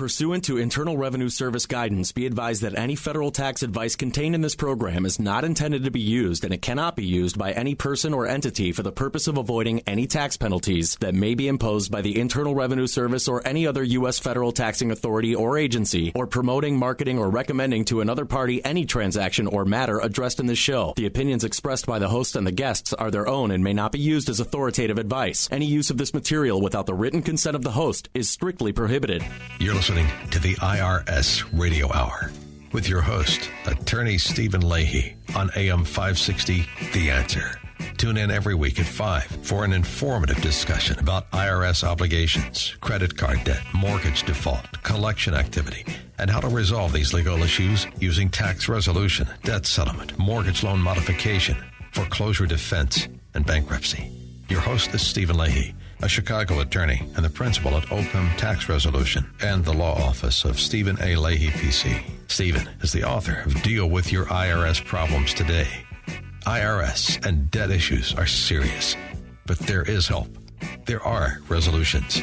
Pursuant to Internal Revenue Service guidance, be advised that any federal tax advice contained in this program is not intended to be used, and it cannot be used by any person or entity for the purpose of avoiding any tax penalties that may be imposed by the Internal Revenue Service or any other U.S. federal taxing authority or agency, or promoting, marketing, or recommending to another party any transaction or matter addressed in this show. The opinions expressed by the host and the guests are their own and may not be used as authoritative advice. Any use of this material without the written consent of the host is strictly prohibited. You're listening to the IRS Radio Hour with your host, Attorney Stephen Leahy, on AM 560, The Answer. Tune in every week at 5 for an informative discussion about IRS obligations, credit card debt, mortgage default, collection activity, and how to resolve these legal issues using tax resolution, debt settlement, mortgage loan modification, foreclosure defense, and bankruptcy. Your host is Stephen Leahy, a Chicago attorney and the principal at OPM Tax Resolution and the law office of Stephen A. Leahy, PC. Stephen is the author of Deal with Your IRS Problems Today. IRS and debt issues are serious, but there is help. There are resolutions.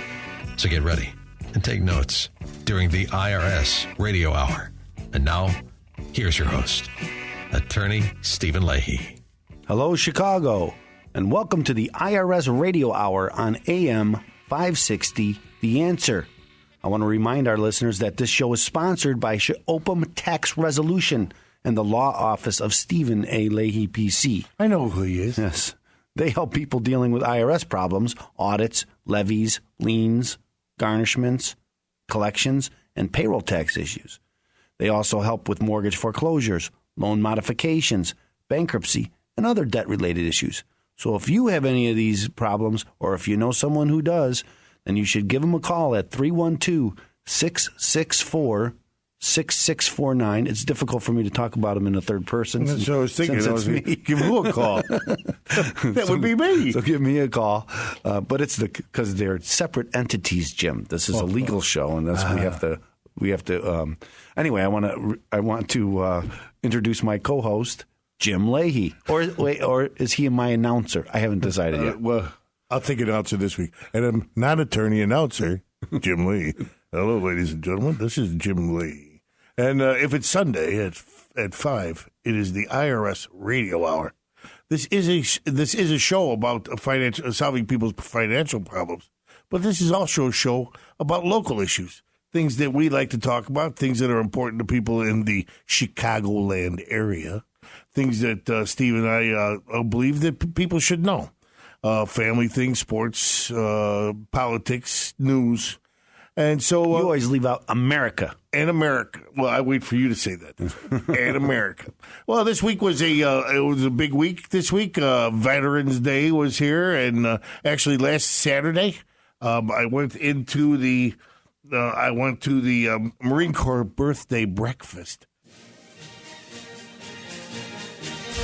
So get ready and take notes during the IRS Radio Hour. And now, here's your host, Attorney Stephen Leahy. Hello, Chicago, and welcome to the IRS Radio Hour on AM 560, The Answer. I want to remind our listeners that this show is sponsored by OPM Tax Resolution and the law office of Stephen A. Leahy, PC. I know who he is. Yes. They help people dealing with IRS problems, audits, levies, liens, garnishments, collections, and payroll tax issues. They also help with mortgage foreclosures, loan modifications, bankruptcy, and other debt-related issues. So if you have any of these problems, or if you know someone who does, then you should give them a call at 312-664-6649. It's difficult for me to talk about them in the third person. So I was thinking, give who a call. That would be me. So give me a call. But it's because they're separate entities, Jim. This is a legal show, and that's we have to. Anyway, I want to introduce my co-host, Jim Leahy, or is he my announcer? I haven't decided yet. Well, I'll take announcer this week, and I'm not attorney announcer, Jim Lee. Hello, ladies and gentlemen. This is Jim Lee, and if it's Sunday at 5, it is the IRS Radio Hour. This is a show about solving people's financial problems, but this is also a show about local issues, things that we like to talk about, things that are important to people in the Chicagoland area. Things that Steve and I believe that people should know. Family things, sports, politics, news. And so you always leave out America. And America. Well, I wait for you to say that. And America. Well, this week was it was a big week this week. Veterans Day was here. And actually last Saturday, I went to the Marine Corps birthday breakfast.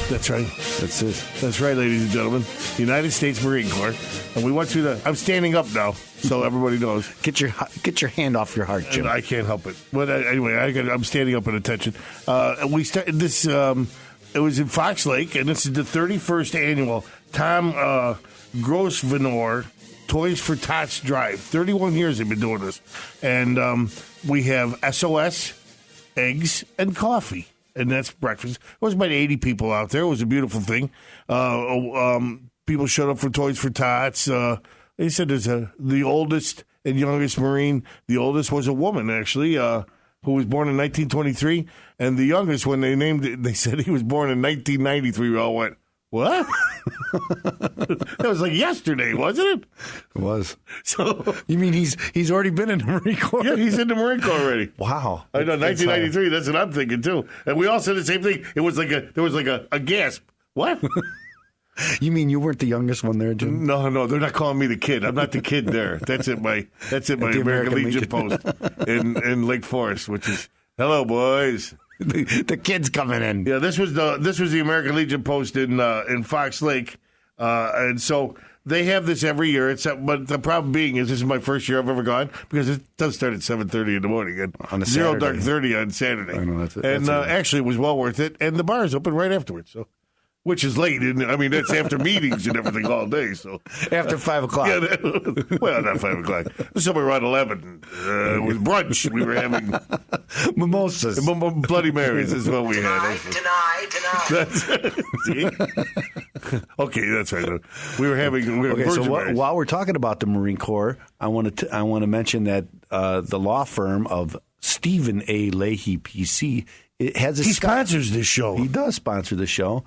That's right. That's it. That's right, ladies and gentlemen. United States Marine Corps. And we went through I'm standing up now, so everybody knows. Get your hand off your heart, Jim. I can't help it. But anyway, I'm standing up at attention. It was in Fox Lake, and this is the 31st annual Tom Grosvenor Toys for Tots Drive. 31 years they've been doing this. And we have SOS, eggs, and coffee. And that's breakfast. It was about 80 people out there. It was a beautiful thing. People showed up for Toys for Tots. They said there's the oldest and youngest Marine. The oldest was a woman, actually, who was born in 1923. And the youngest, when they named it, they said he was born in 1993. We all went, what? That was like yesterday, wasn't it? It was. So you mean he's already been in the Marine Corps? Yeah, he's in the Marine Corps already. Wow. I know, 1993. That's what I'm thinking too. And we all said the same thing. It was there was a gasp. What? You mean you weren't the youngest one there, Jim? No, they're not calling me the kid. I'm not the kid there. That's at my American Legion post in Lake Forest, which is hello, boys. The kid's coming in. Yeah, this was the American Legion post in Fox Lake, and so they have this every year. But the problem being is this is my first year I've ever gone because it does start at 7:30 in the morning and on a zero Saturday. dark 30 on Saturday. I know that's it. And actually, it was well worth it. And the bar is open right afterwards. So Which is late, isn't it? I mean, that's after meetings and everything all day. So After 5 o'clock. yeah, well, not 5 o'clock. It was somewhere around 11. It was brunch. We were having Mimosas. Bloody Marys is what we had. Deny. Okay, that's right. We were having. Okay, so Virgin Marys. while we're talking about the Marine Corps, I want to mention that the law firm of Stephen A. Leahy, PC, it has a He sponsors this show. He does sponsor the show.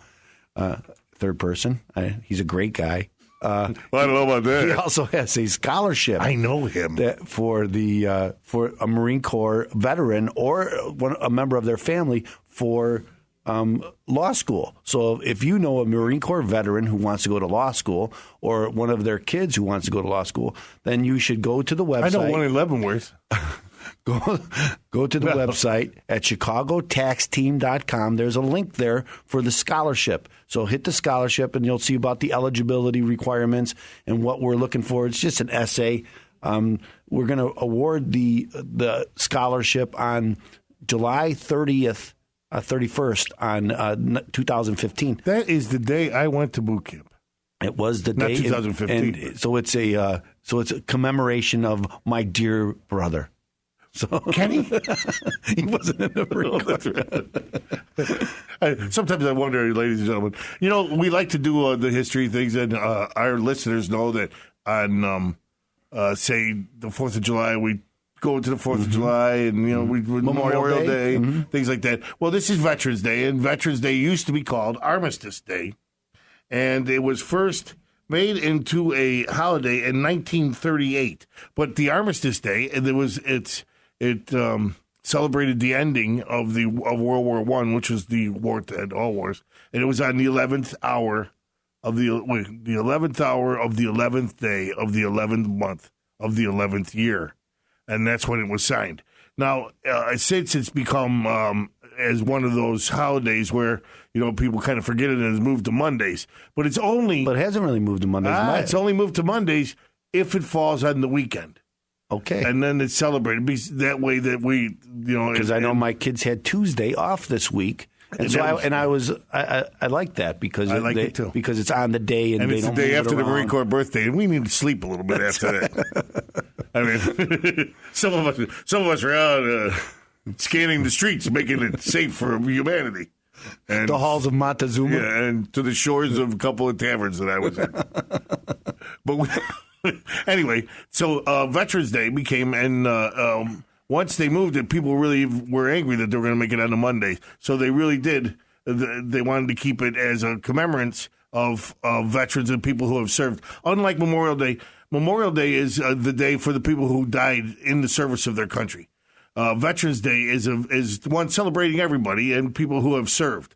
Third person. He's a great guy. Well, I don't know about that. He also has a scholarship. I know him. For a Marine Corps veteran or a member of their family for law school. So if you know a Marine Corps veteran who wants to go to law school or one of their kids who wants to go to law school, then you should go to the website. I know one in Leavenworth. Go to the website at chicagotaxteam.com. There's a link there for the scholarship. So hit the scholarship and you'll see about the eligibility requirements and what we're looking for. It's just an essay. We're going to award the scholarship on July 31st on 2015. That is the day I went to boot camp. It was the Not day. 2015. And so it's a commemoration of my dear brother. So Kenny? He wasn't in the Marine Corps. Sometimes I wonder, ladies and gentlemen, we like to do the history things, and our listeners know that on, say, the 4th of July, we go to the 4th of July, and, we Memorial Day, things like that. Well, this is Veterans Day, and Veterans Day used to be called Armistice Day, and it was first made into a holiday in 1938. But the Armistice Day, it celebrated the ending of World War I, which was the war to end all wars, and it was on the 11th hour of the 11th hour of the 11th day of the 11th month of the 11th year, and that's when it was signed. Now, since it's become as one of those holidays where people kind of forget it and it's moved to Mondays, but it hasn't really moved to Mondays. It's only moved to Mondays if it falls on the weekend. Okay. And then it's celebrated that way that we, because I know my kids had Tuesday off this week, and so I like that because I like it too, because it's on the day and they it's don't the day move after it the around. Marine Corps birthday, and we need to sleep a little bit after that. I mean, some of us are out scanning the streets, making it safe for humanity. And the halls of Montezuma, yeah, and to the shores of a couple of taverns that I was in. But anyway, so Veterans Day became, and once they moved it, people really were angry that they were going to make it on a Monday. So they really did. They wanted to keep it as a commemorance of veterans and people who have served. Unlike Memorial Day is the day for the people who died in the service of their country. Veterans Day is one celebrating everybody and people who have served.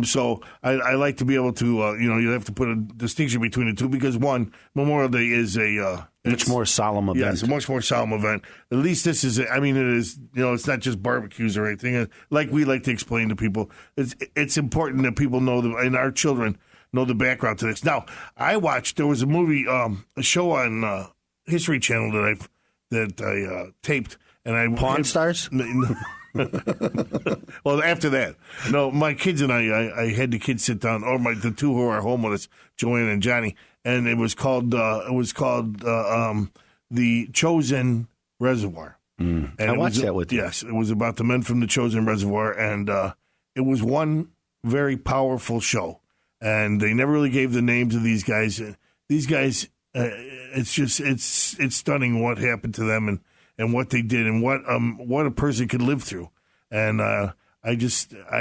So I like to be able to, you have to put a distinction between the two because one, Memorial Day is a much more solemn event. Yeah, it's a much more solemn event. At least this is, it is, it's not just barbecues or anything. Like we like to explain to people, it's important that people know, and our children know the background to this. Now, there was a movie, a show on History Channel that I taped. And Pawn Stars? Well, after that, no, my kids and I had the kids sit down, or the two who are home with us, Joanne and Johnny, and it was called The Chosen Reservoir. And I watched that with you. Yes, it was about the men from the Chosen Reservoir, and it was one very powerful show. And they never really gave the names of these guys. These guys, it's stunning what happened to them and what they did and what a person could live through. And I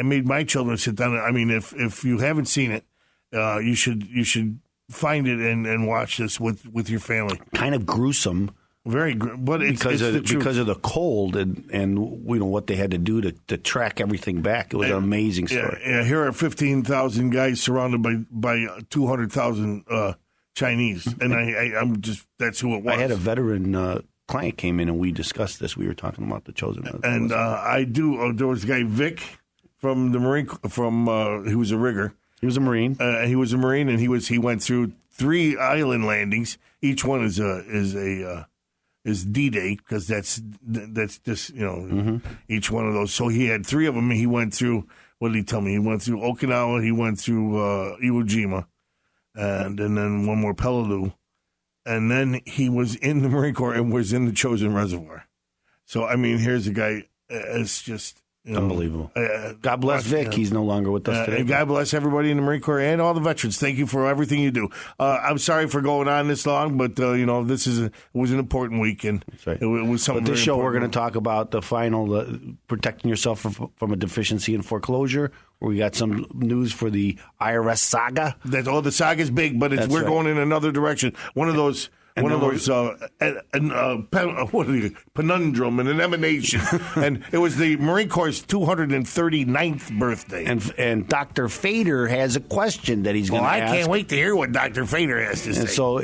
made my children sit down. I mean, if you haven't seen it, you should find it and watch this with your family. Kind of gruesome. Very, but it's because the truth. Because of the cold and what they had to do to track everything back. It was an amazing story. Yeah, here are 15,000 guys surrounded by 200,000 Chinese, and I'm just that's who it was. I had a veteran client came in and we discussed this. We were talking about the Chosen. And there was a guy Vic from the Marine he was a rigger. He was a Marine. He was a Marine, and he went through 3 island landings. Each one is D-Day because that's just each one of those. So he had 3 of them. He went through what did he tell me? He went through Okinawa, he went through Iwo Jima, and then one more Peleliu. And then he was in the Marine Corps and was in the Chosin Reservoir. So, I mean, here's a guy, it's just... Unbelievable. God bless Vic. He's no longer with us today. And God bless everybody in the Marine Corps and all the veterans. Thank you for everything you do. I'm sorry for going on this long, but this it was an important week, and That's right. it was something. But this show, we're going to to talk about the final protecting yourself from a deficiency in foreclosure. Where we got some news for the IRS saga. The saga's big, but we're going in another direction. One of those conundrum and an emanation. And it was the Marine Corps' 239th birthday. And Dr. Fader has a question that he's going to ask. I can't wait to hear what Dr. Fader has to say. And so,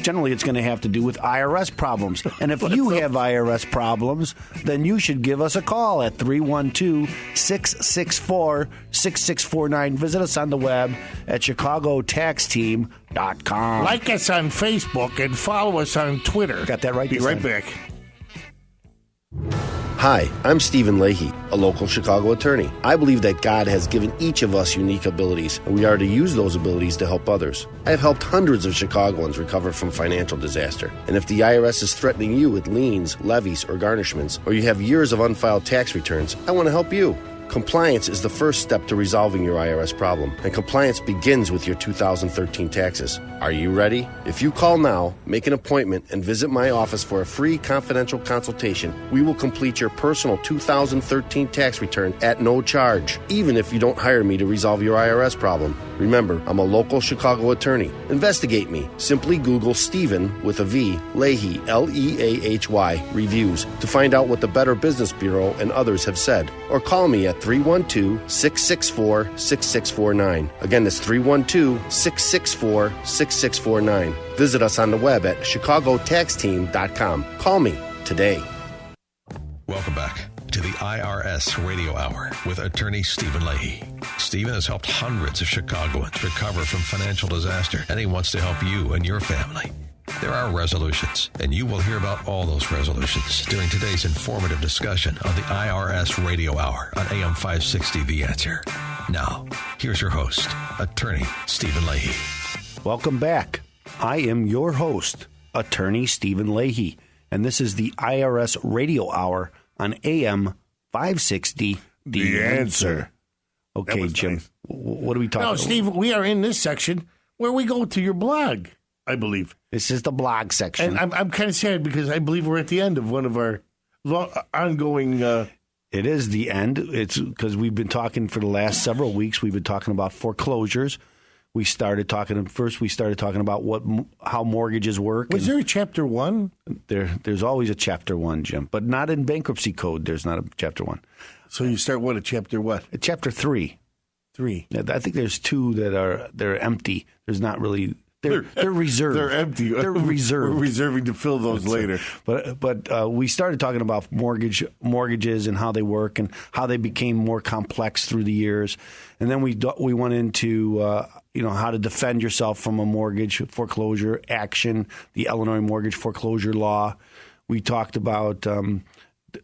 generally it's going to have to do with IRS problems. And if you have IRS problems, then you should give us a call at 312-664-6649. Visit us on the web at chicagotaxteam.com. Like us on Facebook and follow us on Twitter. Got that right? Be right back. Hi, I'm Stephen Leahy, a local Chicago attorney. I believe that God has given each of us unique abilities, and we are to use those abilities to help others. I have helped hundreds of Chicagoans recover from financial disaster, and if the IRS is threatening you with liens, levies, or garnishments, or you have years of unfiled tax returns, I want to help you. Compliance is the first step to resolving your IRS problem, and compliance begins with your 2013 taxes. Are you ready? If you call now, make an appointment, and visit my office for a free confidential consultation, we will complete your personal 2013 tax return at no charge, even if you don't hire me to resolve your IRS problem. Remember, I'm a local Chicago attorney. Investigate me. Simply Google Stephen with a V, Leahy, Leahy, reviews to find out what the Better Business Bureau and others have said. Or call me at 312-664-6649. Again, that's 312-664-6649. Visit us on the web at chicagotaxteam.com. Call me today. Welcome back to the IRS Radio Hour with attorney Stephen Leahy. Stephen has helped hundreds of Chicagoans recover from financial disaster, and he wants to help you and your family. There are resolutions, and you will hear about all those resolutions during today's informative discussion on the IRS Radio Hour on AM 560 The Answer. Now, here's your host, attorney Stephen Leahy. Welcome back. I am your host, attorney Stephen Leahy, and this is the IRS Radio Hour on AM 560 The Answer. Okay, Jim, nice. What are we talking about? No, Steve, we are in this section where we go to your blog, I believe. This is the blog section. And I'm kind of sad because I believe we're at the end of one of our ongoing... It is the end. It's because we've been talking for the last several weeks. We've been talking about foreclosures. We started talking about how mortgages work. Was there a chapter 1? There's always a chapter 1, Jim, but not in bankruptcy code. There's not a chapter 1. So you start at chapter what? At chapter 3. 3. Yeah, I think there's 2 they're empty. There's not really. They're reserved. They're empty. They're reserved. We're reserving to fill those later. But we started talking about mortgages and how they work and how they became more complex through the years, and then we went into how to defend yourself from a mortgage foreclosure action, the Illinois mortgage foreclosure law. We talked about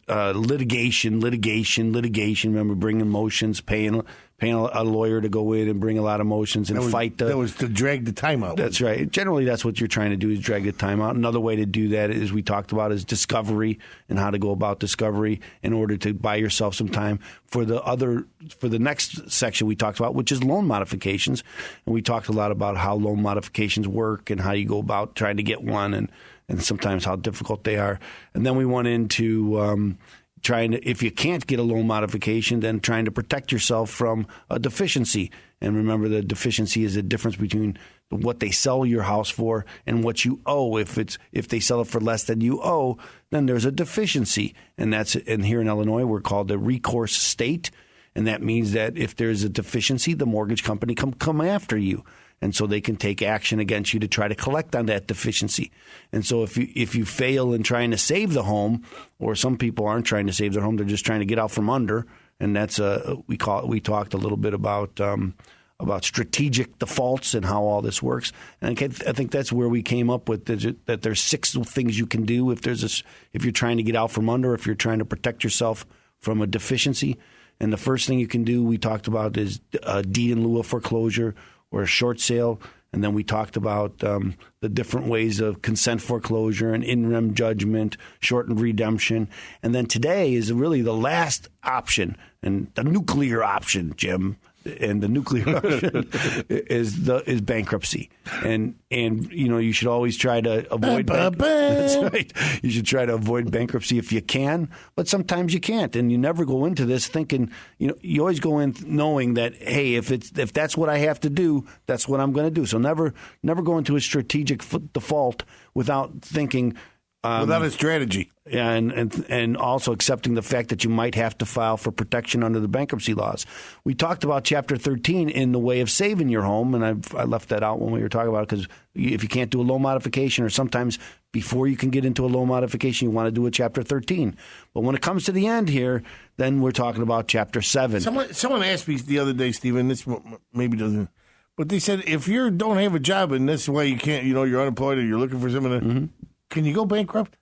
litigation. Remember, bringing motions, paying a lawyer to go in and bring a lot of motions and fight. That was to drag the time out. That's right. Generally, that's what you're trying to do is drag the time out. Another way to do that, as we talked about, is discovery and how to go about discovery in order to buy yourself some time. For the next section we talked about, which is loan modifications, and we talked a lot about how loan modifications work and how you go about trying to get one and sometimes how difficult they are. And then we went into if you can't get a loan modification, then trying to protect yourself from a deficiency. And remember, the deficiency is the difference between what they sell your house for and what you owe. If they sell it for less than you owe, then there's a deficiency. And here in Illinois, we're called a recourse state. And that means that if there's a deficiency, the mortgage company come after you. And so they can take action against you to try to collect on that deficiency. And so if you fail in trying to save the home, or some people aren't trying to save their home, they're just trying to get out from under. And that's we talked a little bit about strategic defaults and how all this works. And I think that's where we came up with that there's 6 things you can do if you're trying to get out from under, if you're trying to protect yourself from a deficiency. And the first thing you can do, we talked about, is a deed in lieu of foreclosure or a short sale. And then we talked about the different ways of consent foreclosure and in rem judgment, shortened redemption. And then today is really the last option, and the nuclear option, Jim. And the nuclear option is bankruptcy. And you should always try to avoid That's right. You should try to avoid bankruptcy if you can, but sometimes you can't. And you never go into this thinking, you always go in knowing that, hey, if that's what I have to do, that's what I'm going to do. So never go into a strategic default without thinking, without a strategy. Yeah, and also accepting the fact that you might have to file for protection under the bankruptcy laws. We talked about Chapter 13 in the way of saving your home, and I left that out when we were talking about it, because if you can't do a loan modification, or sometimes before you can get into a loan modification, you want to do a Chapter 13. But when it comes to the end here, then we're talking about Chapter 7. Someone asked me the other day, Stephen, this maybe doesn't, but they said, if you don't have a job and this way you can't, you're unemployed or you're looking for something, can you go bankrupt?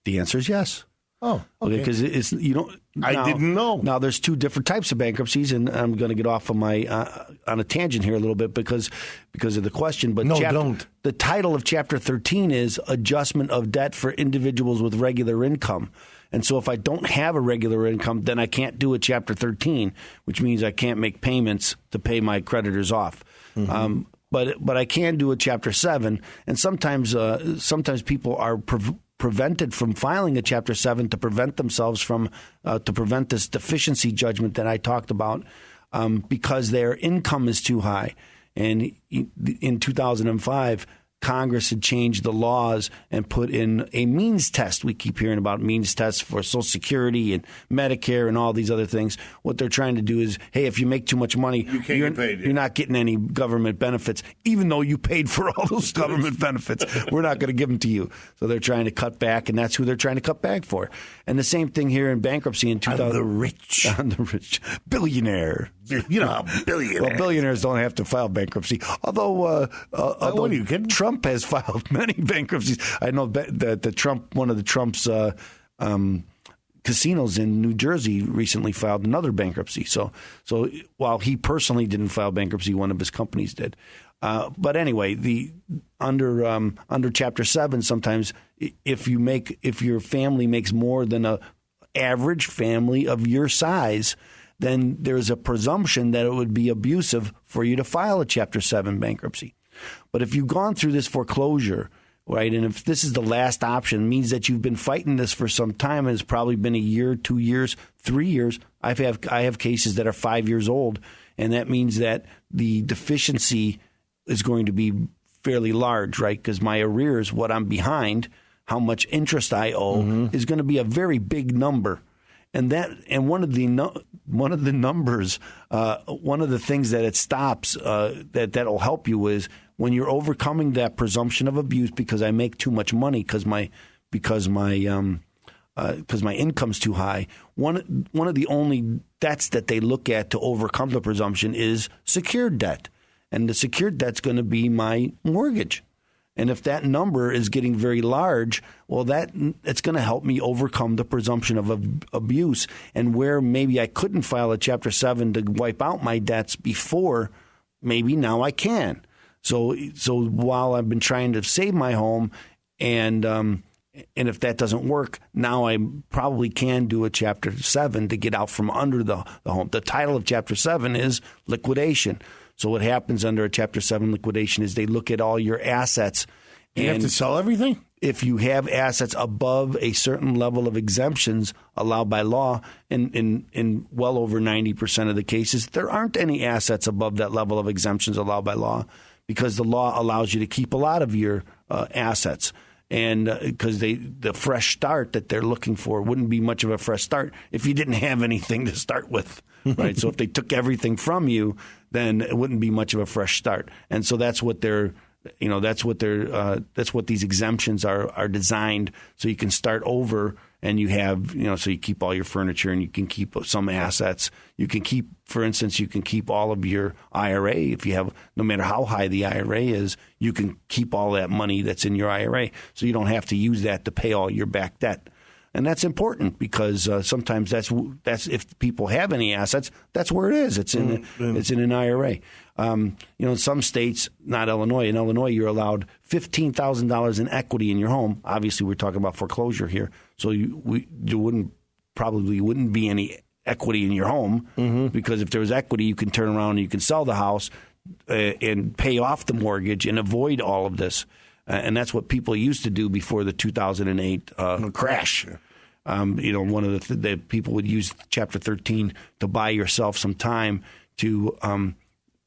The answer is yes. Oh, okay. Because I didn't know. Now, there's two different types of bankruptcies, and I'm going to get off of my on a tangent here a little bit because of the question. But don't. The title of Chapter 13 is Adjustment of Debt for Individuals with Regular Income. And so if I don't have a regular income, then I can't do a Chapter 13, which means I can't make payments to pay my creditors off. Mm-hmm. But I can do a Chapter 7, and sometimes people are prevented from filing a Chapter 7 to prevent themselves from to prevent this deficiency judgment that I talked about, because their income is too high. And in 2005, Congress had changed the laws and put in a means test. We keep hearing about means tests for Social Security and Medicare and all these other things. What they're trying to do is, hey, if you make too much money, you're not getting any government benefits, even though you paid for all those government benefits. We're not going to give them to you. So they're trying to cut back, and that's who they're trying to cut back for. And the same thing here in bankruptcy in 2000. I'm the rich. I'm the rich. Billionaire. Billionaire. Well, billionaires don't have to file bankruptcy. Although what are you kidding? Trump has filed many bankruptcies. I know that one of Trump's casinos in New Jersey recently filed another bankruptcy. So while he personally didn't file bankruptcy, one of his companies did. But anyway, under Chapter 7, sometimes if your family makes more than a average family of your size, then there's a presumption that it would be abusive for you to file a Chapter 7 bankruptcy. But if you've gone through this foreclosure, right, and if this is the last option, it means that you've been fighting this for some time, and it's probably been a year, 2 years, 3 years. I have cases that are 5 years old, and that means that the deficiency is going to be fairly large, right? Because my arrears, what I'm behind, how much interest I owe, is going to be a very big number. And one of the numbers, one of the things that it stops that'll help you is when you're overcoming that presumption of abuse because I make too much money because my income's too high. One of the only debts that they look at to overcome the presumption is secured debt, and the secured debt's going to be my mortgage. And if that number is getting very large, well, it's going to help me overcome the presumption of abuse. And where maybe I couldn't file a Chapter 7 to wipe out my debts before, maybe now I can. So while I've been trying to save my home, and if that doesn't work, now I probably can do a Chapter 7 to get out from under the home. The title of Chapter 7 is liquidation. So what happens under a Chapter 7 liquidation is they look at all your assets. You have to sell everything? If you have assets above a certain level of exemptions allowed by law, in well over 90% of the cases, there aren't any assets above that level of exemptions allowed by law, because the law allows you to keep a lot of your assets. And because the fresh start that they're looking for wouldn't be much of a fresh start if you didn't have anything to start with, right? So if they took everything from you, then it wouldn't be much of a fresh start. And so that's what that's what these exemptions are designed, so you can start over, and you have, so you keep all your furniture, and you can keep some assets. You can keep, for instance, all of your IRA. If you have, no matter how high the IRA is, you can keep all that money that's in your IRA, so you don't have to use that to pay all your back debt. And that's important because sometimes that's if people have any assets, that's where it is. It's in an IRA. In some states, not Illinois. In Illinois, you're allowed $15,000 in equity in your home. Obviously, we're talking about foreclosure here, so there wouldn't be any equity in your home because if there was equity, you can turn around and you can sell the house and pay off the mortgage and avoid all of this. And that's what people used to do before the 2008 crash. One of the people would use Chapter 13 to buy yourself some time to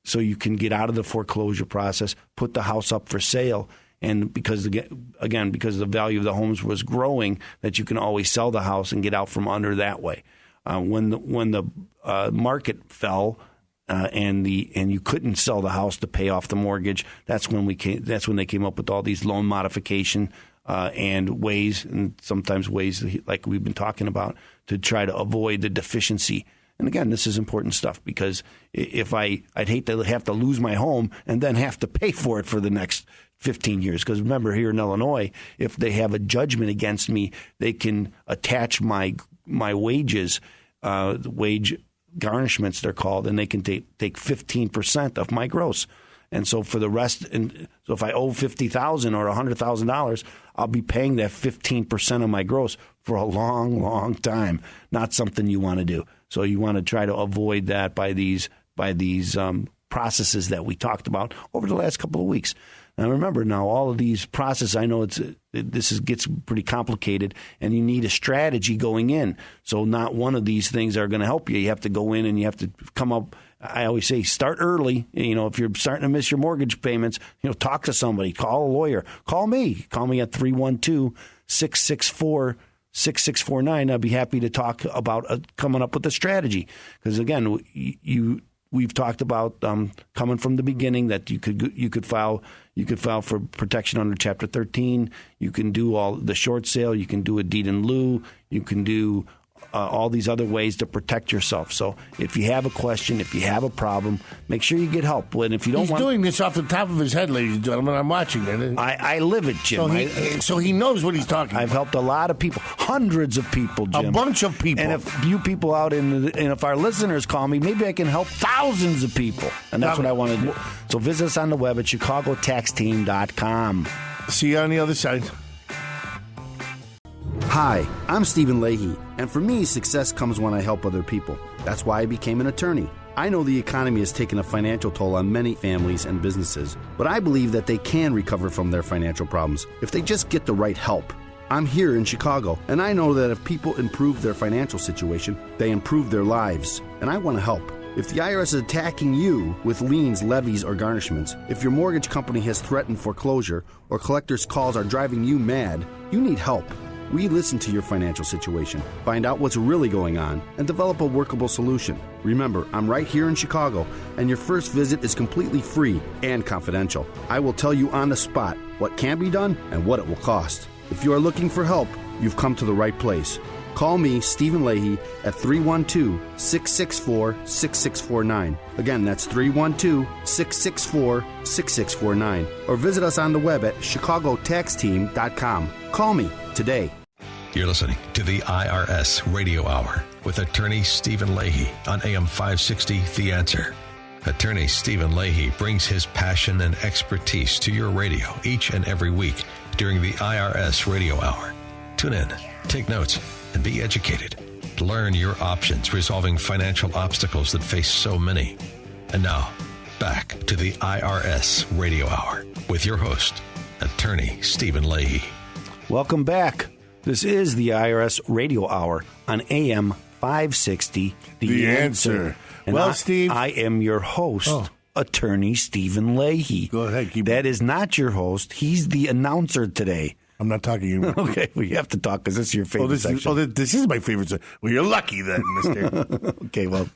so you can get out of the foreclosure process, put the house up for sale. And because the value of the homes was growing, that you can always sell the house and get out from under that way. When the market fell and you couldn't sell the house to pay off the mortgage, that's when they came up with all these loan modification and ways, and sometimes ways like we've been talking about, to try to avoid the deficiency. And again, this is important stuff because if I'd hate to have to lose my home and then have to pay for it for the next 15 years. Because remember, here in Illinois, if they have a judgment against me, they can attach my wages, wage garnishments they're called, and they can take 15% of my gross. And so for the rest, so if I owe $50,000 or $100,000, I'll be paying that 15% of my gross for a long, long time. Not something you want to do. So you want to try to avoid that by these processes that we talked about over the last couple of weeks. Now remember, all of these processes, I know gets pretty complicated, and you need a strategy going in. So not one of these things are going to help you. You have to go in and you have to come up. I always say start early. If you're starting to miss your mortgage payments, talk to somebody, call a lawyer, call me at 312-664-6649. I'd be happy to talk about coming up with a strategy. Because again, we've talked about coming from the beginning that you could file for protection under Chapter 13. You can do all the short sale. You can do a deed in lieu. You can do all these other ways to protect yourself. So if you have a question, if you have a problem, make sure you get help. And if you don't He's doing this off the top of his head, ladies and gentlemen. I'm watching it. I live it, Jim. So he knows what he's talking about. I've helped a lot of people, hundreds of people, Jim. A bunch of people. And if you people out and if our listeners call me, maybe I can help thousands of people. And that's what I want to do. So visit us on the web at chicagotaxteam.com. See you on the other side. Hi, I'm Stephen Leahy, and for me, success comes when I help other people. That's why I became an attorney. I know the economy has taken a financial toll on many families and businesses, but I believe that they can recover from their financial problems if they just get the right help. I'm here in Chicago, and I know that if people improve their financial situation, they improve their lives, and I want to help. If the IRS is attacking you with liens, levies, or garnishments, if your mortgage company has threatened foreclosure, or collectors' calls are driving you mad, you need help. We listen to your financial situation, find out what's really going on, and develop a workable solution. Remember, I'm right here in Chicago, and your first visit is completely free and confidential. I will tell you on the spot what can be done and what it will cost. If you are looking for help, you've come to the right place. Call me, Stephen Leahy, at 312-664-6649. Again, that's 312-664-6649. Or visit us on the web at chicagotaxteam.com. Call me today. You're listening to the IRS Radio Hour with attorney Stephen Leahy on AM 560, The Answer. Attorney Stephen Leahy brings his passion and expertise to your radio each and every week during the IRS Radio Hour. Tune in, take notes, and be educated. Learn your options resolving financial obstacles that face so many. And now, back to the IRS Radio Hour with your host, attorney Stephen Leahy. Welcome back. This is the IRS Radio Hour on AM 560, The Answer. And well, Steve, I am your host, attorney Stephen Leahy. Go ahead. That is not your host. He's the announcer today. I'm not talking to you. Okay, well, you have to talk because this is your favorite section. This is my favorite section. Well, you're lucky then, mister. Okay, well.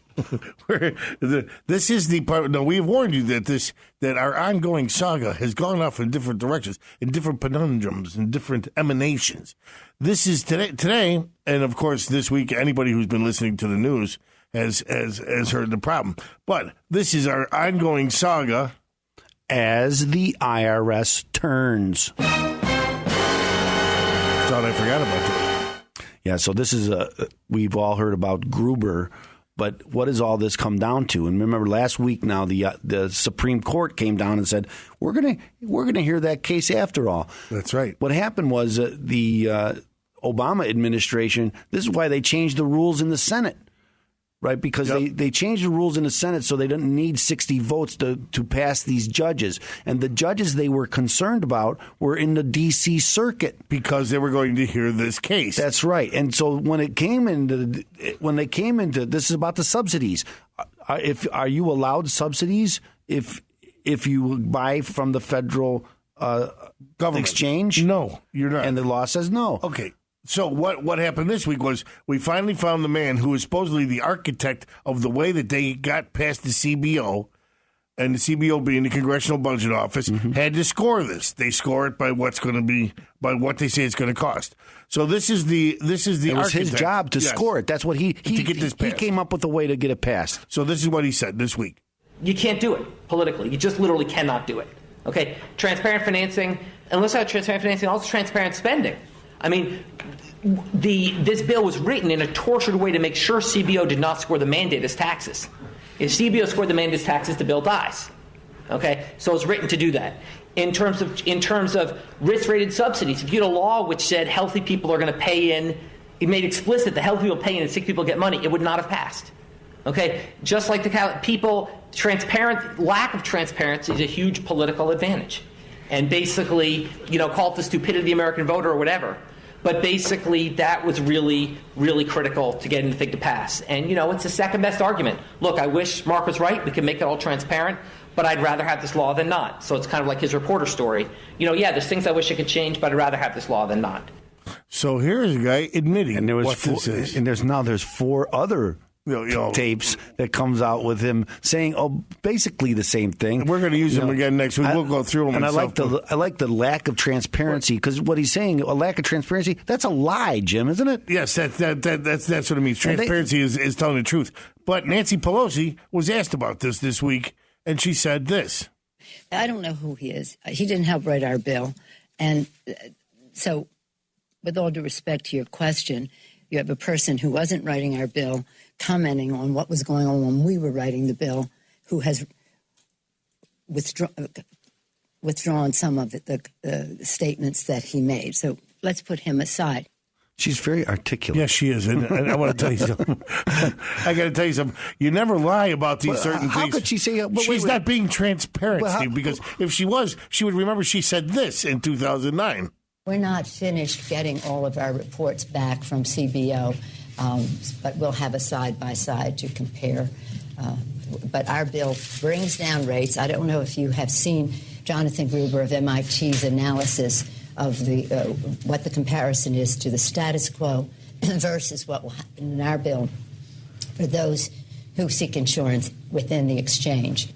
This is the part. No, we've warned you that our ongoing saga has gone off in different directions, in different conundrums, in different emanations. This is today, and of course this week. Anybody who's been listening to the news has heard the problem. But this is our ongoing saga as the IRS turns. Thought I forgot about that. Yeah, so this is we've all heard about Gruber, but what does all this come down to? And remember, last week now the Supreme Court came down and said we're gonna hear that case after all. That's right. What happened was the Obama administration. This is why they changed the rules in the Senate. Right, because they changed the rules in the Senate so they didn't need 60 votes to pass these judges. And the judges they were concerned about were in the D.C. circuit. Because they were going to hear this case. That's right. And so when they came into this is about the subsidies. Are you allowed subsidies if you buy from the federal government exchange? No, you're not. And the law says no. Okay. So what happened this week was we finally found the man who is supposedly the architect of the way that they got past the CBO, and the CBO being the Congressional Budget Office, had to score this. They score it by what they say it's going to cost. So this is the it was architect. his job to score it. That's what he get this passed. He came up with a way to get it passed. So this is what he said this week. You can't do it politically. You just literally cannot do it. Okay, transparent financing. Unless I have transparent financing, also transparent spending. I mean, this bill was written in a tortured way to make sure CBO did not score the mandate as taxes. If CBO scored the mandate as taxes, the bill dies. Okay, so it's written to do that. In terms of risk-rated subsidies, if you had a law which said healthy people are going to pay in, it made explicit that healthy people pay in and sick people get money, it would not have passed. Okay, just like lack of transparency is a huge political advantage. And basically, call it the stupidity of the American voter or whatever. But basically, that was really, really critical to getting the thing to pass. And, it's the second best argument. Look, I wish Mark was right. We can make it all transparent, but I'd rather have this law than not. So it's kind of like his reporter story. There's things I wish I could change, but I'd rather have this law than not. So here's a guy admitting and there was what this is. And there's 4 other tapes that comes out with him saying, basically the same thing. We're going to use them again next week. We'll go through them. And I like the lack of transparency, because what he's saying, a lack of transparency, that's a lie, Jim, isn't it? Yes, that's what it means. Transparency is telling the truth. But Nancy Pelosi was asked about this week, and she said this. I don't know who he is. He didn't help write our bill. And so, with all due respect to your question, you have a person who wasn't writing our bill commenting on what was going on when we were writing the bill, who has withdrawn some of the statements that he made. So let's put him aside. She's very articulate. Yes, she is. And I want to tell you something. I got to tell you something. You never lie about these certain things. How could she say? She's not being transparent, Steve, because if she was, she would remember she said this in 2009. We're not finished getting all of our reports back from CBO, but we'll have a side-by-side to compare. But our bill brings down rates. I don't know if you have seen Jonathan Gruber of MIT's analysis of what the comparison is to the status quo versus what will happen in our bill for those who seek insurance within the exchange.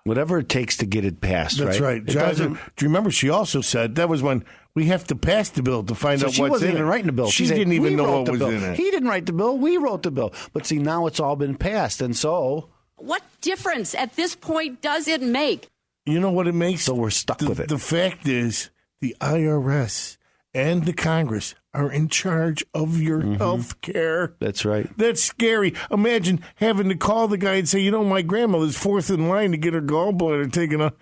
Whatever it takes to get it passed, That's right. Jonathan, do you remember she also said that was when we have to pass the bill to find out what's in it? She wasn't even writing the bill. She didn't even know what was in it. He didn't write the bill. We wrote the bill. But see, now it's all been passed, and so... What difference at this point does it make? You know what it makes? So we're stuck with it. The fact is the IRS and the Congress are in charge of your health care. That's right. That's scary. Imagine having to call the guy and say, my grandmother's fourth in line to get her gallbladder taken out.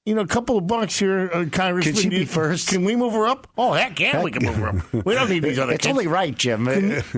A couple of bucks here, Congressman. Can she be first? Can we move her up? Oh, heck yeah, we can move her up. We don't need these other It's kids. only right, Jim.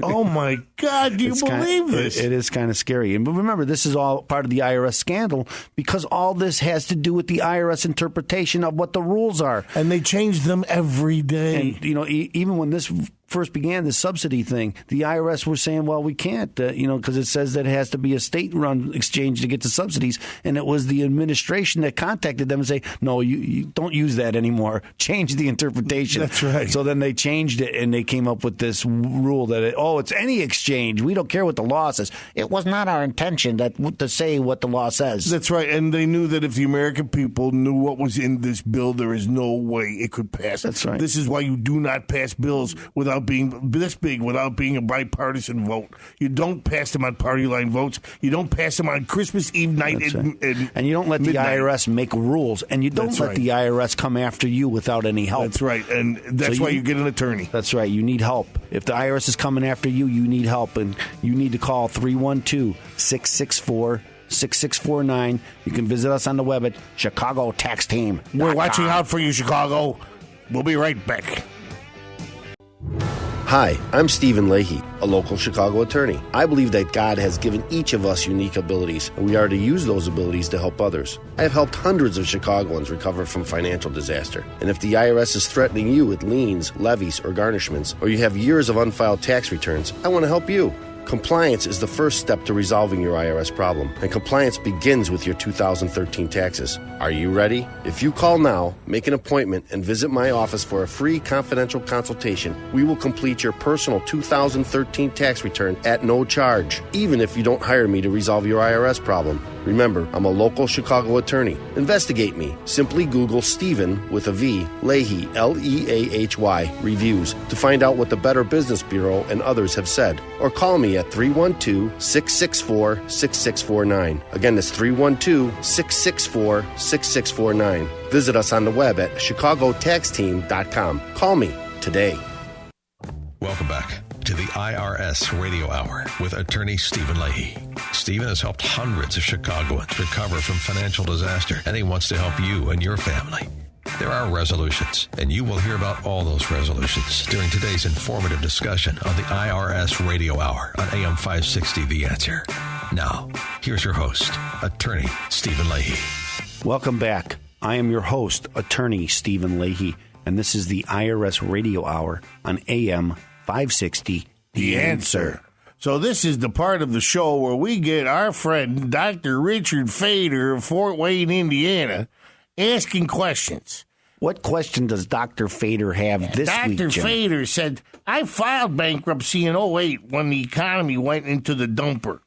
Oh, my God, do you believe this? It is kind of scary. But remember, this is all part of the IRS scandal, because all this has to do with the IRS interpretation of what the rules are. And they change them every day. And, even when this first began, the subsidy thing, the IRS were saying, well, we can't, because it says that it has to be a state-run exchange to get the subsidies. And it was the administration that contacted them and say, no, you don't use that anymore. Change the interpretation. That's right. So then they changed it, and they came up with this rule that, it's any exchange. We don't care what the law says. It was not our intention to say what the law says. That's right. And they knew that if the American people knew what was in this bill, there is no way it could pass. That's right. This is why you do not pass bills without without being this big, without being a bipartisan vote. You don't pass them on party line votes. You don't pass them on Christmas Eve night. And you don't let midnight. the IRS make rules. And you don't let the IRS come after you without any help. That's right. And that's why you get an attorney. That's right. You need help. If the IRS is coming after you, you need help. And you need to call 312-664-6649. You can visit us on the web at ChicagoTaxTeam.com. We're watching out for you, Chicago. We'll be right back. Hi, I'm Stephen Leahy, a local Chicago attorney. I believe that God has given each of us unique abilities, and we are to use those abilities to help others. I have helped hundreds of Chicagoans recover from financial disaster. And if the IRS is threatening you with liens, levies, or garnishments, or you have years of unfiled tax returns, I want to help you. Compliance is the first step to resolving your IRS problem, and compliance begins with your 2013 taxes. Are you ready? If you call now, make an appointment, and visit my office for a free confidential consultation, we will complete your personal 2013 tax return at no charge, even if you don't hire me to resolve your IRS problem. Remember, I'm a local Chicago attorney. Investigate me. Simply Google Stephen with a V, Leahy, Leahy, reviews to find out what the Better Business Bureau and others have said. Or call me at 312-664-6649. Again, that's 312-664-6649. Visit us on the web at ChicagoTaxTeam.com. Call me today. Welcome back to the IRS Radio Hour with attorney Stephen Leahy. Stephen has helped hundreds of Chicagoans recover from financial disaster, and he wants to help you and your family. There are resolutions, and you will hear about all those resolutions during today's informative discussion on the IRS Radio Hour on AM 560 The Answer. Now, here's your host, attorney Stephen Leahy. Welcome back. I am your host, attorney Stephen Leahy, and this is the IRS Radio Hour on AM 560 The Answer. So this is the part of the show where we get our friend, Dr. Richard Fader of Fort Wayne, Indiana, asking questions. What question does Dr. Fader have this week, Dr. Jim? Fader said, I filed bankruptcy in 2008 when the economy went into the dumper.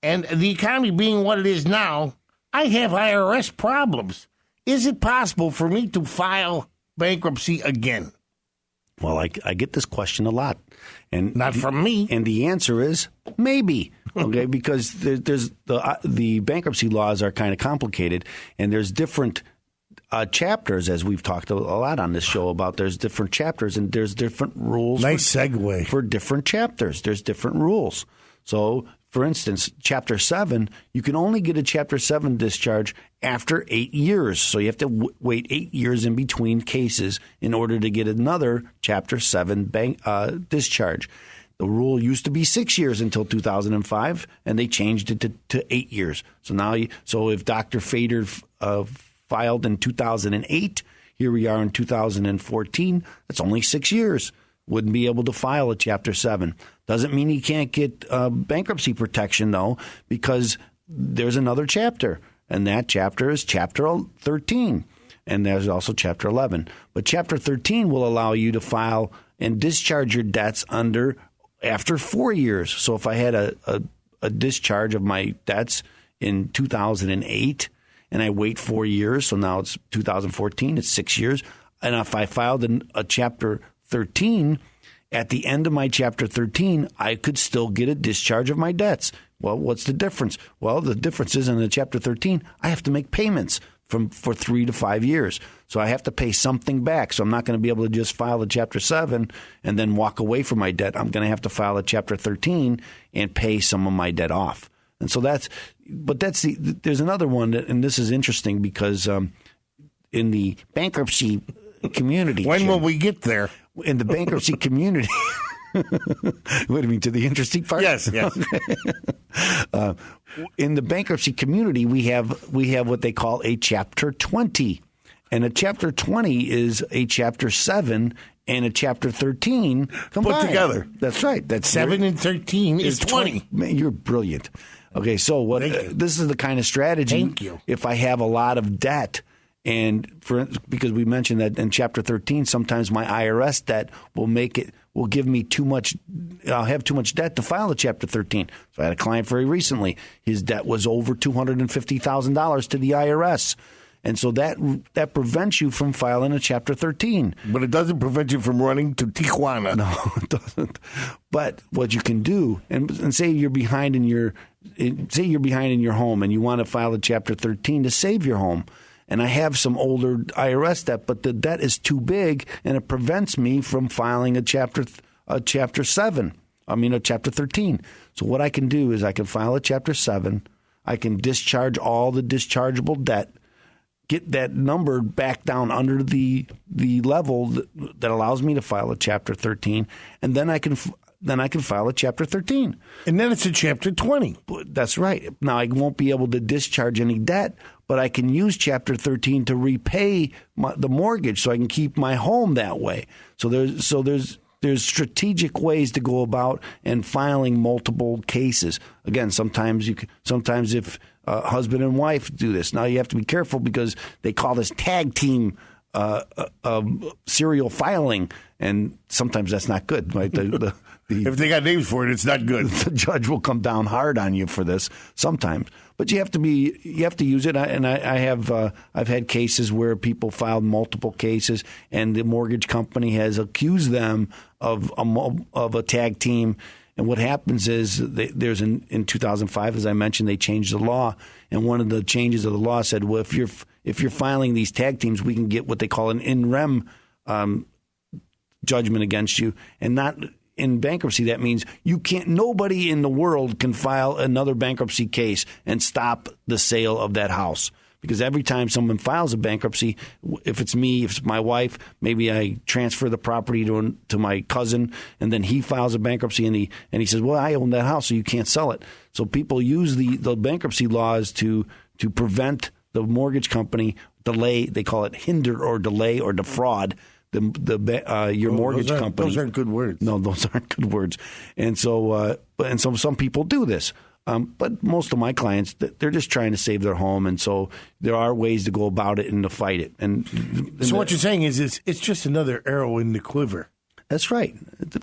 And the economy being what it is now, I have IRS problems. Is it possible for me to file bankruptcy again? Well, I get this question a lot. And not from me. And the answer is maybe, okay, because there's the bankruptcy laws are kind of complicated, and there's different chapters, as we've talked a lot on this show about. There's different chapters, and there's different rules. Nice segue. For different chapters. There's different rules. So, for instance, Chapter 7, you can only get a Chapter 7 discharge after 8 years. So you have to wait 8 years in between cases in order to get another Chapter 7 discharge. The rule used to be 6 years until 2005, and they changed it to 8 years. So now, if Dr. Fader filed in 2008, here we are in 2014, that's only 6 years. Wouldn't be able to file a Chapter 7. Doesn't mean he can't get bankruptcy protection, though, because there's another chapter, and that chapter is Chapter 13, and there's also Chapter 11. But Chapter 13 will allow you to file and discharge your debts after 4 years. So if I had a discharge of my debts in 2008, and I wait 4 years, so now it's 2014, it's 6 years, and if I filed a Chapter 13, at the end of my Chapter 13, I could still get a discharge of my debts. Well, what's the difference? Well, the difference is in the Chapter 13, I have to make payments for 3 to 5 years. So I have to pay something back. So I'm not going to be able to just file a Chapter 7 and then walk away from my debt. I'm going to have to file a Chapter 13 and pay some of my debt off. And so there's another one, and this is interesting because in the bankruptcy community. When will we get there? In the bankruptcy community. What do you mean, to the interesting part? Yes. Okay. In the bankruptcy community, we have what they call a Chapter 20. And a Chapter 20 is a Chapter 7 and a Chapter 13 combined. Put together. That's right. That's 7 and 13 is 20. Man, you're brilliant. Okay, so this is the kind of strategy. Thank you. If I have a lot of debt, and because we mentioned that in Chapter 13, sometimes my IRS debt will give me too much. I'll have too much debt to file a Chapter 13. So I had a client very recently. His debt was over $250,000 to the IRS, And so that prevents you from filing a Chapter 13. But it doesn't prevent you from running to Tijuana. No, it doesn't. But what you can do, and say you're behind in your home and you want to file a Chapter 13 to save your home. And I have some older IRS debt, but the debt is too big, and it prevents me from filing a Chapter 13. So what I can do is I can file a Chapter 7. I can discharge all the dischargeable debt, get that number back down under the level that allows me to file a Chapter 13, and then I can file a Chapter 13. And then it's a Chapter 20. That's right. Now, I won't be able to discharge any debt, but I can use Chapter 13 to repay the mortgage so I can keep my home that way. So there's strategic ways to go about and filing multiple cases. Again, sometimes if husband and wife do this, now you have to be careful because they call this tag team serial filing, and sometimes that's not good, right? If they got names for it, it's not good. The judge will come down hard on you for this sometimes, but you have to use it. And I've had cases where people filed multiple cases, and the mortgage company has accused them of a tag team. And what happens is there's in 2005, as I mentioned, they changed the law, and one of the changes of the law said, well, if you're filing these tag teams, we can get what they call an in rem judgment against you, and not. In bankruptcy, that means nobody in the world can file another bankruptcy case and stop the sale of that house. Because every time someone files a bankruptcy, if it's me, if it's my wife, maybe I transfer the property to my cousin, and then he files a bankruptcy and he says, well, I own that house, so you can't sell it. So people use the bankruptcy laws to prevent the mortgage company delay. They call it hinder or delay or defraud your mortgage company. Those aren't good words. No, those aren't good words. And so some people do this. But most of my clients, they're just trying to save their home, and so there are ways to go about it and to fight it. So what you're saying is it's just another arrow in the quiver. That's right.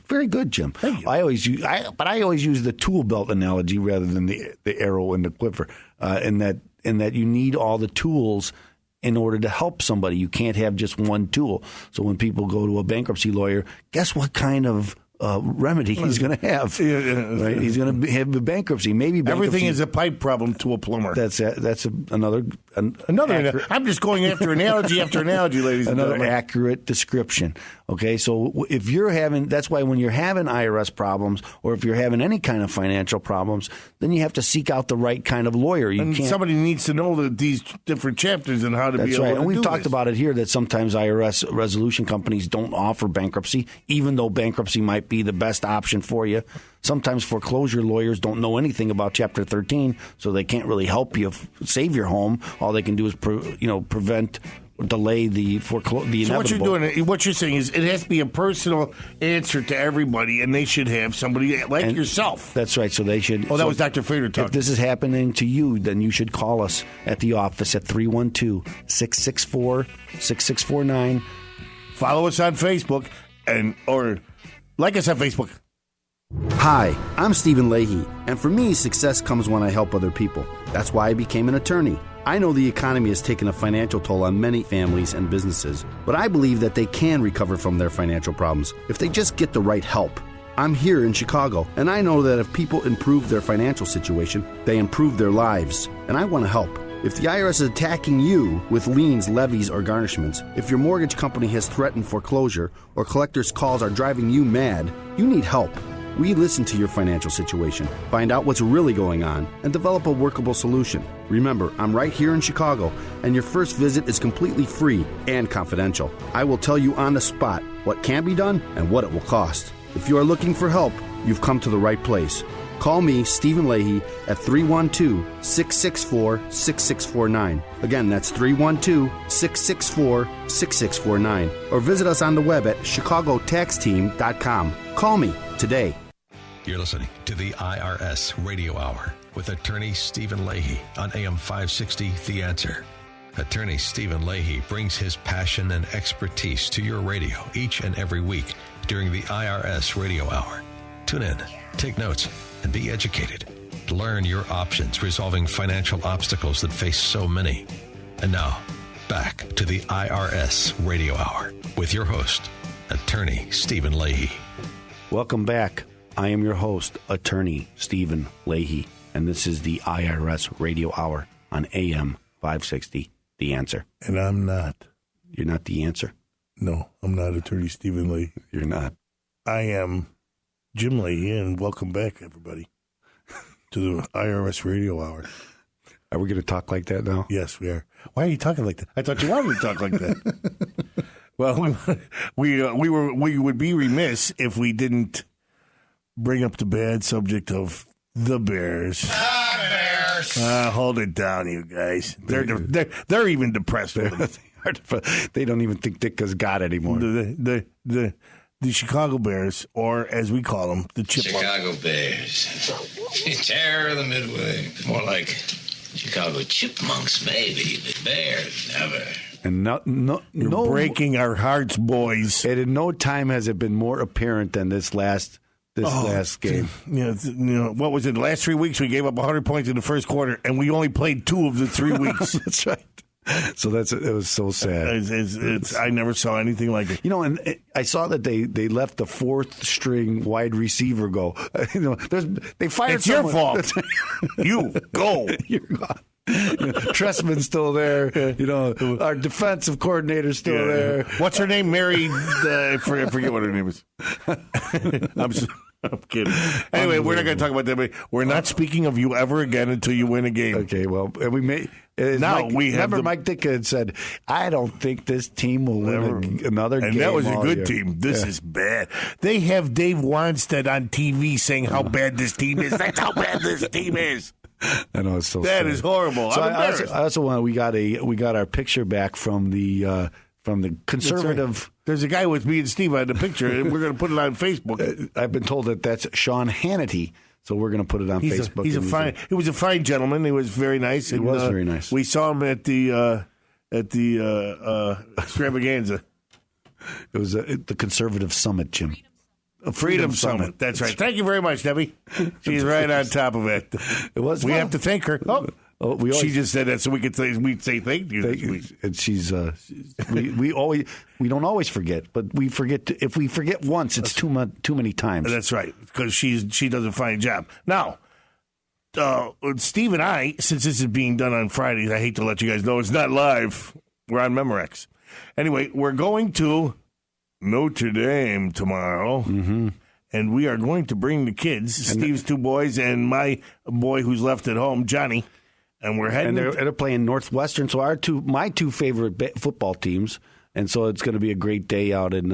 Very good, Jim. Thank you. I always use the tool belt analogy rather than the arrow in the quiver. In that you need all the tools in order to help somebody. You can't have just one tool. So when people go to a bankruptcy lawyer, guess what kind of remedy he's going to have? Right? He's going to have a bankruptcy. Maybe bankruptcy. Everything is a pipe problem to a plumber. That's another. I'm just going after analogy after analogy, ladies and gentlemen. Another accurate description. Okay, so if you're having, that's why when you're having IRS problems, or if you're having any kind of financial problems, then you have to seek out the right kind of lawyer. Somebody needs to know these different chapters and how to be able to do this. That's right, and we've talked about it here that sometimes IRS resolution companies don't offer bankruptcy, even though bankruptcy might be the best option for you. Sometimes foreclosure lawyers don't know anything about Chapter 13, so they can't really help you save your home. All they can do is prevent or delay the inevitable. What you're saying is it has to be a personal answer to everybody, and they should have somebody like yourself. That's right. So they should. Oh, that was Dr. Fader talking. If this is happening to you, then you should call us at the office at 312-664-6649. Follow us on Facebook or like us on Facebook. Hi, I'm Stephen Leahy, and for me, success comes when I help other people. That's why I became an attorney. I know the economy has taken a financial toll on many families and businesses, but I believe that they can recover from their financial problems if they just get the right help. I'm here in Chicago, and I know that if people improve their financial situation, they improve their lives, and I want to help. If the IRS is attacking you with liens, levies, or garnishments, if your mortgage company has threatened foreclosure, or collectors' calls are driving you mad, you need help. We listen to your financial situation, find out what's really going on, and develop a workable solution. Remember, I'm right here in Chicago, and your first visit is completely free and confidential. I will tell you on the spot what can be done and what it will cost. If you are looking for help, you've come to the right place. Call me, Stephen Leahy, at 312-664-6649. Again, that's 312-664-6649. Or visit us on the web at chicagotaxteam.com. Call me today. You're listening to the IRS Radio Hour with attorney Stephen Leahy on AM 560, The Answer. Attorney Stephen Leahy brings his passion and expertise to your radio each and every week during the IRS Radio Hour. Tune in, take notes, and be educated. Learn your options resolving financial obstacles that face so many. And now, Back to the IRS Radio Hour with your host, Attorney Stephen Leahy. Welcome back. I am your host, Attorney Stephen Leahy, and this is the IRS Radio Hour on AM 560, The Answer. And I'm not. You're not the answer? No, I'm not Attorney Stephen Leahy. You're not. I am Jim Leahy, and welcome back, everybody, to the IRS Radio Hour. Are we going to talk like that now? Yes, we are. Why are you talking like that? I thought you wanted to talk like that. Well, we would be remiss if we didn't bring up the bad subject of the Bears. Bears. Hold it down, you guys. They're even depressed with it. They don't even think Ditka's got anymore. The Chicago Bears, or as we call them, the Chipmunks. Chicago Bears. Terror of the Midway. More like Chicago Chipmunks, maybe, but Bears, never. And You're breaking our hearts, boys. And in no time has it been more apparent than this last game. What was it? The last 3 weeks we gave up 100 points in the first quarter, and we only played 2 of the 3 weeks. That's right. So it was so sad. I never saw anything like it. And I saw that they let the 4th string wide receiver go. They fired. It's your fault. You go. You're gone. Tressman's still there. Our defensive coordinator's still there. What's her name? Mary. I forget what her name is. I'm kidding. Anyway, we're not going to talk about that. But we're not speaking of you ever again until you win a game. Okay. Well, we may. Mike Ditka had said, "I don't think this team will win another game." And that was a good year. team. This is bad. They have Dave Wanstead on TV saying how bad this team is. That's how bad this team is. I know, it's so that sad. is horrible. So I also want we got our picture back from the conservative. Right. There's a guy with me and Steve on the picture, and we're going to put it on Facebook. I've been told that's Sean Hannity, so we're going to put it on Facebook. He was a fine gentleman. He was very nice. He was very nice. We saw him at the extravaganza. It was the conservative summit, Jim. Freedom Summit. That's right. Thank you very much, Debbie. She's right on top of it. It was. We have to thank her. She just said that so we could say thank you. And she's we don't always forget, but we forget if we forget once, it's too many times. That's right, because she does a fine job. Now, Steve and I, since this is being done on Fridays, I hate to let you guys know it's not live. We're on Memorex. Anyway, we're going to Notre Dame tomorrow, and we are going to bring the kids, Steve's 2 boys and my boy who's left at home, Johnny, and we're heading. And they're playing Northwestern, so my 2 favorite football teams, and so it's going to be a great day out in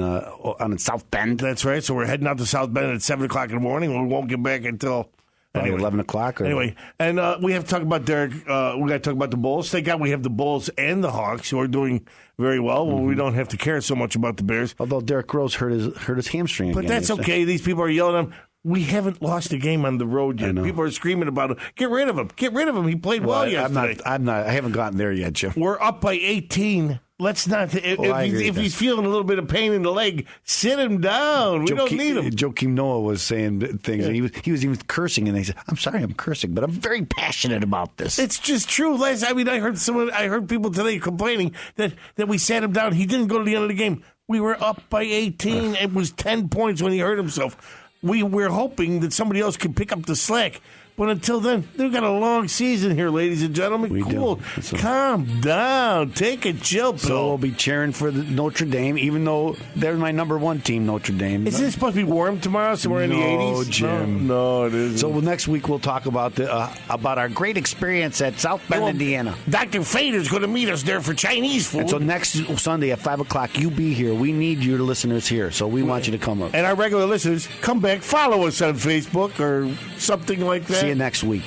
South Bend. That's right. So we're heading out to South Bend at 7:00 in the morning. We won't get back until. Anyway, 11 o'clock. Anyway, and we have to talk about Derek. We got to talk about the Bulls. We have the Bulls and the Hawks who are doing very well. Well, we don't have to care so much about the Bears. Although Derek Rose hurt his hamstring. But again, that's okay. These people are yelling at him. We haven't lost a game on the road yet. People are screaming about him. Get rid of him. Get rid of him. He played well yesterday. I haven't gotten there yet, Jim. We're up by 18. Let's not. If he's feeling a little bit of pain in the leg, sit him down. We don't need him. Joakim Noah was saying things, and he was even cursing, and they said, "I'm sorry, I'm cursing, but I'm very passionate about this." It's just true. I heard people today complaining that we sat him down. He didn't go to the end of the game. We were up by 18. It was 10 points when he hurt himself. We're hoping that somebody else can pick up the slack. But until then, they've got a long season here, ladies and gentlemen. Calm down. Take a chill pill. So we'll be cheering for the Notre Dame, even though they're my number 1 team, Notre Dame. Isn't it supposed to be warm tomorrow, somewhere in the 80s? Jim. No, it isn't. So next week we'll talk about our great experience at South Bend, Indiana. Dr. Fader's going to meet us there for Chinese food. And so next Sunday at 5 o'clock, you be here. We need your listeners here, so we want you to come up. And our regular listeners, come back, follow us on Facebook or something like that. See you next week.